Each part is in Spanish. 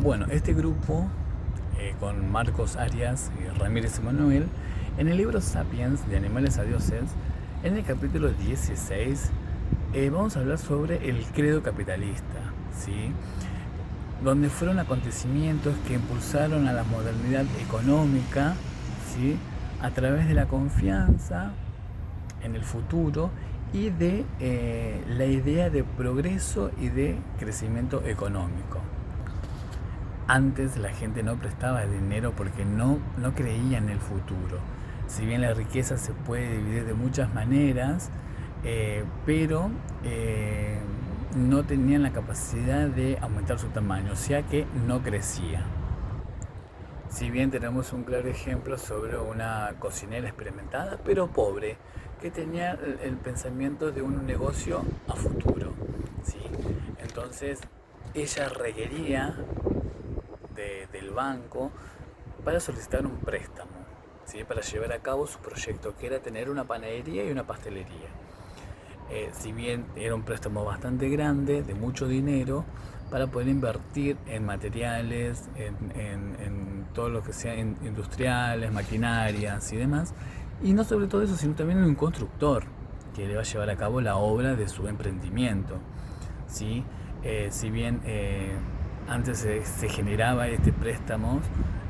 Bueno, este grupo, con Marcos Arias y Ramírez Emanuel, en el libro Sapiens, de Animales a Dioses, en el capítulo 16, vamos a hablar sobre el credo capitalista, ¿sí? Donde fueron acontecimientos que impulsaron a la modernidad económica, ¿sí? A través de la confianza en el futuro y de la idea de progreso y de crecimiento económico. Antes la gente no prestaba dinero porque no creía en el futuro. Si bien la riqueza se puede dividir de muchas maneras, pero no tenían la capacidad de aumentar su tamaño, o sea que no crecía. Si bien tenemos un claro ejemplo sobre una cocinera experimentada, pero pobre, que tenía el pensamiento de un negocio a futuro, ¿sí? Entonces ella requería del banco para solicitar un préstamo, ¿sí? Para llevar a cabo su proyecto, que era tener una panadería y una pastelería. Si bien era un préstamo bastante grande, de mucho dinero, para poder invertir en materiales, en todo lo que sea industriales, maquinarias y demás. Y no sobre todo eso, sino también en un constructor que le va a llevar a cabo la obra de su emprendimiento, ¿sí? Si bien antes se generaba este préstamo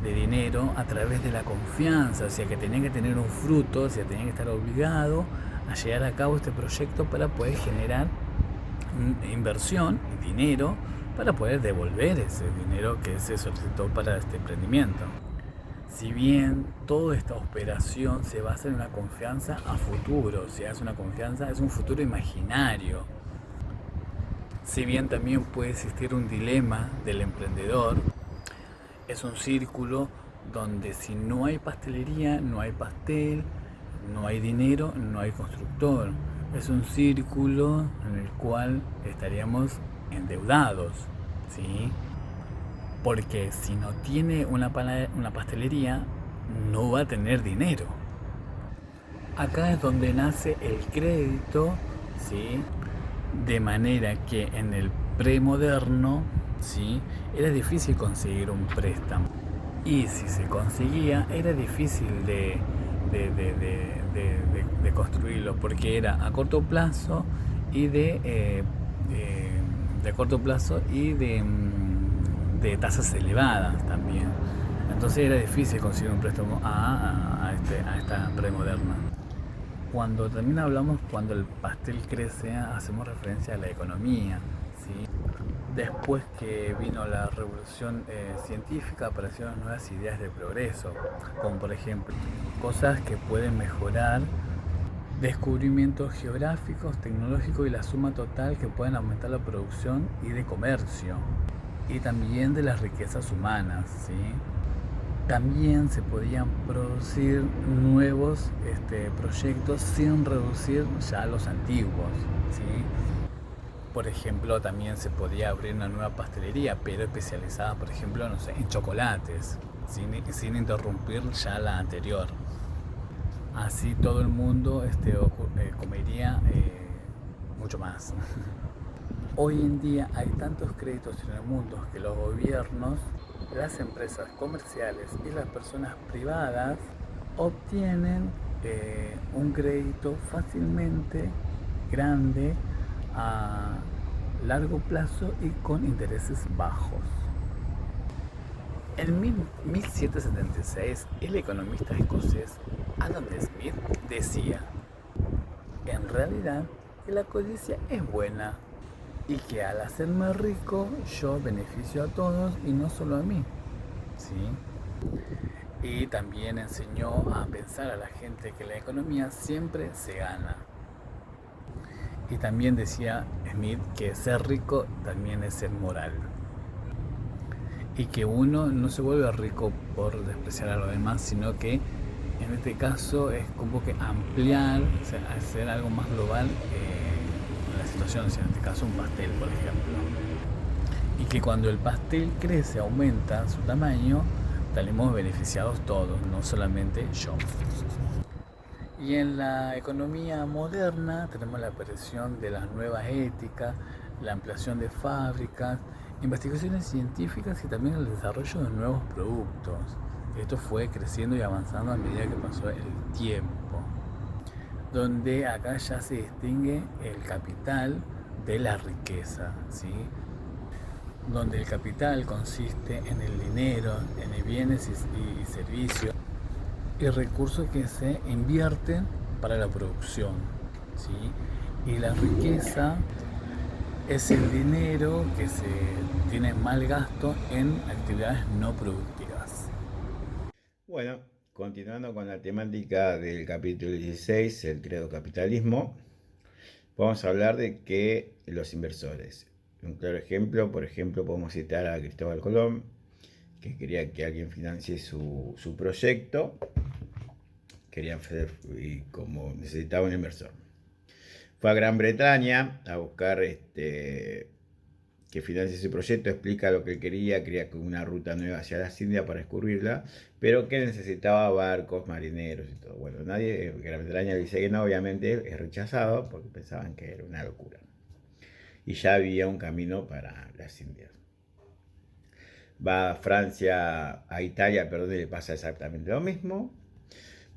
de dinero a través de la confianza, o sea que tenía que tener un fruto, o sea tenía que estar obligado a llevar a cabo este proyecto para poder generar inversión y dinero para poder devolver ese dinero que se solicitó para este emprendimiento. Si bien toda esta operación se basa en una confianza a futuro, o sea, es una confianza, es un futuro imaginario. Si bien también puede existir un dilema del emprendedor, es un círculo donde si no hay pastelería, no hay pastel, no hay dinero, no hay constructor. Es un círculo en el cual estaríamos endeudados, ¿sí? Porque si no tiene una pastelería, no va a tener dinero. Acá es donde nace el crédito, ¿sí? De manera que en el premoderno, ¿sí? Era difícil conseguir un préstamo. Y si se conseguía, era difícil de construirlo, porque era a corto plazo y de corto plazo y de tasas elevadas también. Entonces era difícil conseguir un préstamo a esta premoderna. Cuando también hablamos, cuando el pastel crece, hacemos referencia a la economía, ¿sí? Después que vino la revolución científica, aparecieron nuevas ideas de progreso, como por ejemplo cosas que pueden mejorar, descubrimientos geográficos, tecnológicos y la suma total que pueden aumentar la producción y de comercio, y también de las riquezas humanas, ¿sí? También se podían producir nuevos proyectos sin reducir ya los antiguos, ¿sí? Por ejemplo, también se podía abrir una nueva pastelería, pero especializada, por ejemplo, no sé, en chocolates, sin interrumpir ya la anterior. Así todo el mundo comería mucho más. Hoy en día hay tantos créditos en el mundo que los gobiernos, las empresas comerciales y las personas privadas obtienen un crédito fácilmente grande a largo plazo y con intereses bajos. En 1776, el economista escocés Adam Smith decía: en realidad, que la codicia es buena y que al hacerme rico yo beneficio a todos y no solo a mí, ¿sí? Y también enseñó a pensar a la gente que la economía siempre se gana. Y también decía Smith que ser rico también es ser moral. Y que uno no se vuelve rico por despreciar a los demás, sino que en este caso es como que ampliar, o sea, hacer algo más global en la situación, o sea, en este caso un pastel, por ejemplo. Y que cuando el pastel crece, aumenta su tamaño, salimos beneficiados todos, no solamente yo. Y en la economía moderna tenemos la aparición de las nuevas éticas, la ampliación de fábricas investigaciones científicas y también el desarrollo de nuevos productos. Esto fue creciendo y avanzando a medida que pasó el tiempo, donde acá ya se distingue el capital de la riqueza, ¿sí? Donde el capital consiste en el dinero, en bienes y servicios y recursos que se invierten para la producción, ¿sí? Y la riqueza es el dinero que se tiene mal gasto en actividades no productivas. Bueno, continuando con la temática del capítulo 16, el credo capitalismo, vamos a hablar de que los inversores. Un claro ejemplo, por ejemplo, podemos citar a Cristóbal Colón, que quería que alguien financie su proyecto, quería hacer, y como necesitaba un inversor. Fue a Gran Bretaña a buscar que financie ese proyecto, explica lo que él quería una ruta nueva hacia las Indias para descubrirla, pero que necesitaba barcos, marineros y todo. Bueno, nadie, Gran Bretaña le dice que no, obviamente es rechazado porque pensaban que era una locura. Y ya había un camino para las Indias. Va a Francia, a Italia, perdón, y le pasa exactamente lo mismo.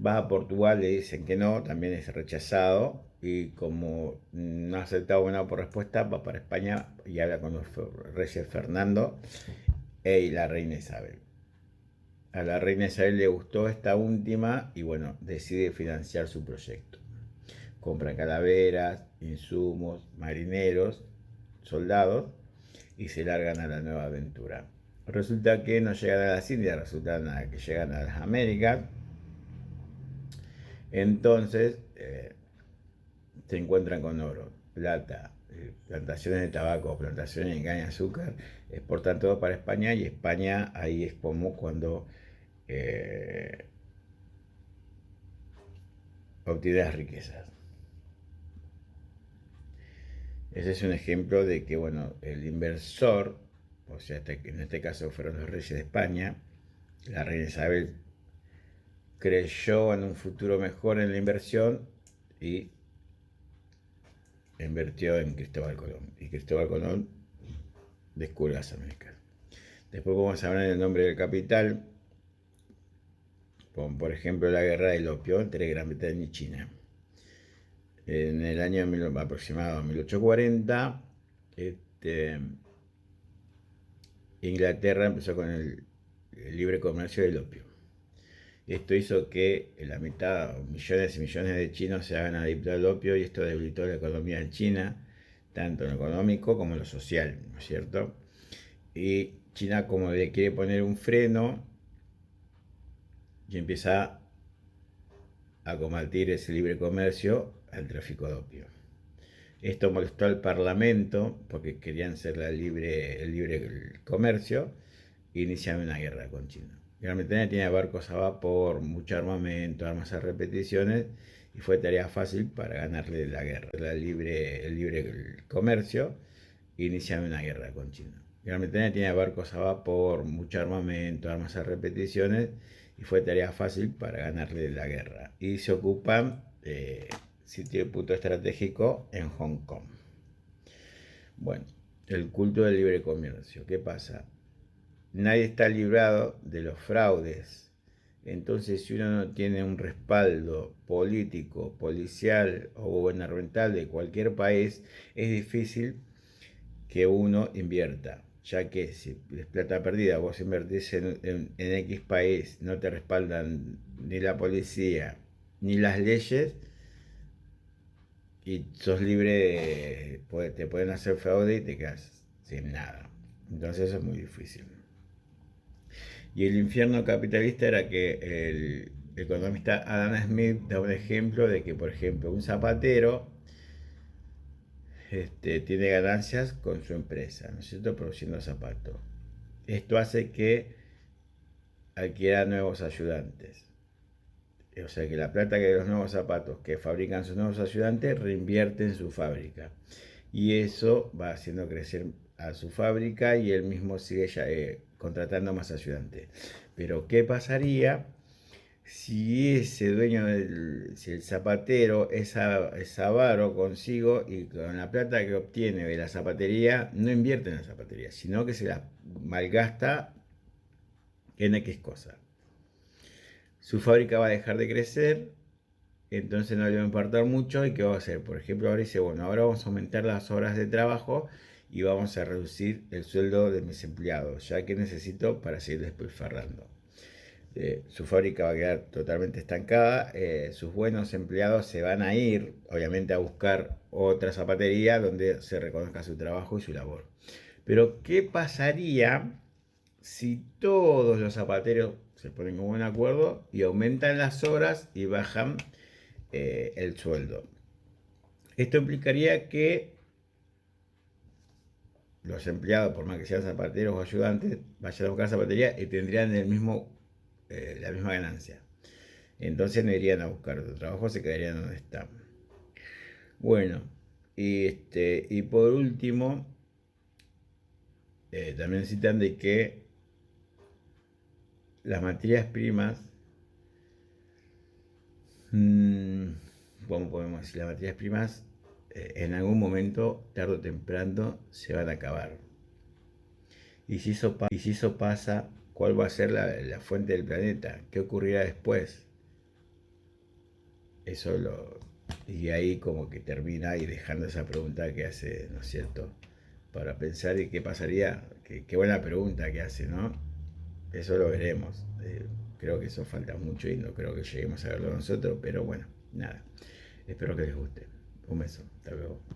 Va a Portugal, le dicen que no, también es rechazado. Y como no ha aceptado buena por respuesta, va para España y habla con los reyes Fernando y la reina Isabel. A la reina Isabel le gustó esta última y bueno, decide financiar su proyecto. Compra calaveras, insumos, marineros, soldados y se largan a la nueva aventura. Resulta que no llegan a las Indias, resulta que llegan a las Américas. Entonces se encuentran con oro, plata, plantaciones de tabaco, plantaciones de caña de azúcar, exportan todo para España y España ahí es como cuando obtiene las riquezas. Ese es un ejemplo de que, bueno, el inversor, o sea, en este caso fueron los reyes de España, la reina Isabel creyó en un futuro mejor en la inversión y invirtió en Cristóbal Colón. Y Cristóbal Colón descubre las Américas. Después vamos a hablar del nombre del capital, como por ejemplo la guerra del opio entre Gran Bretaña y China. En el año aproximado 1840, Inglaterra empezó con el libre comercio del opio. Esto hizo que la mitad, millones y millones de chinos se hagan adictos al opio y esto debilitó la economía en China, tanto en lo económico como en lo social, ¿no es cierto? Y China como le quiere poner un freno y empieza a combatir ese libre comercio al tráfico de opio. Esto molestó al Parlamento porque querían ser el libre comercio e inician una guerra con China. Gran Bretaña tiene barcos a vapor, mucho armamento, armas a repeticiones y fue tarea fácil para ganarle la guerra. El libre comercio e inician una guerra con China. Gran Bretaña tiene barcos a vapor, mucho armamento, armas a repeticiones y fue tarea fácil para ganarle la guerra. Y se ocupan sitio de punto estratégico en Hong Kong. Bueno, el culto del libre comercio. ¿Qué pasa? Nadie está librado de los fraudes. Entonces, si uno no tiene un respaldo político, policial o gubernamental de cualquier país, es difícil que uno invierta, ya que si es plata perdida, vos invertís en X país, no te respaldan ni la policía ni las leyes y sos libre, te pueden hacer fraude y te quedas sin nada. Entonces eso es muy difícil. Y el infierno capitalista era que el economista Adam Smith da un ejemplo de que, por ejemplo, un zapatero tiene ganancias con su empresa, ¿no es cierto?, produciendo zapatos. Esto hace que adquiera nuevos ayudantes. O sea que la plata que de los nuevos zapatos que fabrican sus nuevos ayudantes reinvierte en su fábrica. Y eso va haciendo crecer a su fábrica y él mismo sigue contratando más ayudantes. Pero ¿qué pasaría si ese dueño si el zapatero es avaro consigo y con la plata que obtiene de la zapatería no invierte en la zapatería, sino que se la malgasta en X cosa. Su fábrica va a dejar de crecer, entonces no le va a importar mucho. ¿Y qué va a hacer? Por ejemplo, ahora dice, bueno, ahora vamos a aumentar las horas de trabajo y vamos a reducir el sueldo de mis empleados, ya que necesito para seguir despilfarrando. Su fábrica va a quedar totalmente estancada, sus buenos empleados se van a ir, obviamente, a buscar otra zapatería donde se reconozca su trabajo y su labor. Pero, ¿qué pasaría si todos los zapateros se ponen como un acuerdo y aumentan las horas y bajan el sueldo? Esto implicaría que los empleados, por más que sean zapateros o ayudantes, vayan a buscar zapatería y tendrían la misma ganancia. Entonces no irían a buscar otro trabajo, se quedarían donde están. Bueno, y por último, también citan de que las materias primas, ¿cómo podemos decir? Las materias primas en algún momento, tarde o temprano, se van a acabar. Y si eso pasa, ¿cuál va a ser la fuente del planeta? ¿Qué ocurrirá después? Eso y ahí como que termina y dejando esa pregunta que hace, ¿no es cierto? Para pensar y qué pasaría, qué buena pregunta que hace, ¿no? Eso lo veremos. Creo que eso falta mucho y no creo que lleguemos a verlo nosotros, pero bueno, nada. Espero que les guste. Un beso. Hasta luego.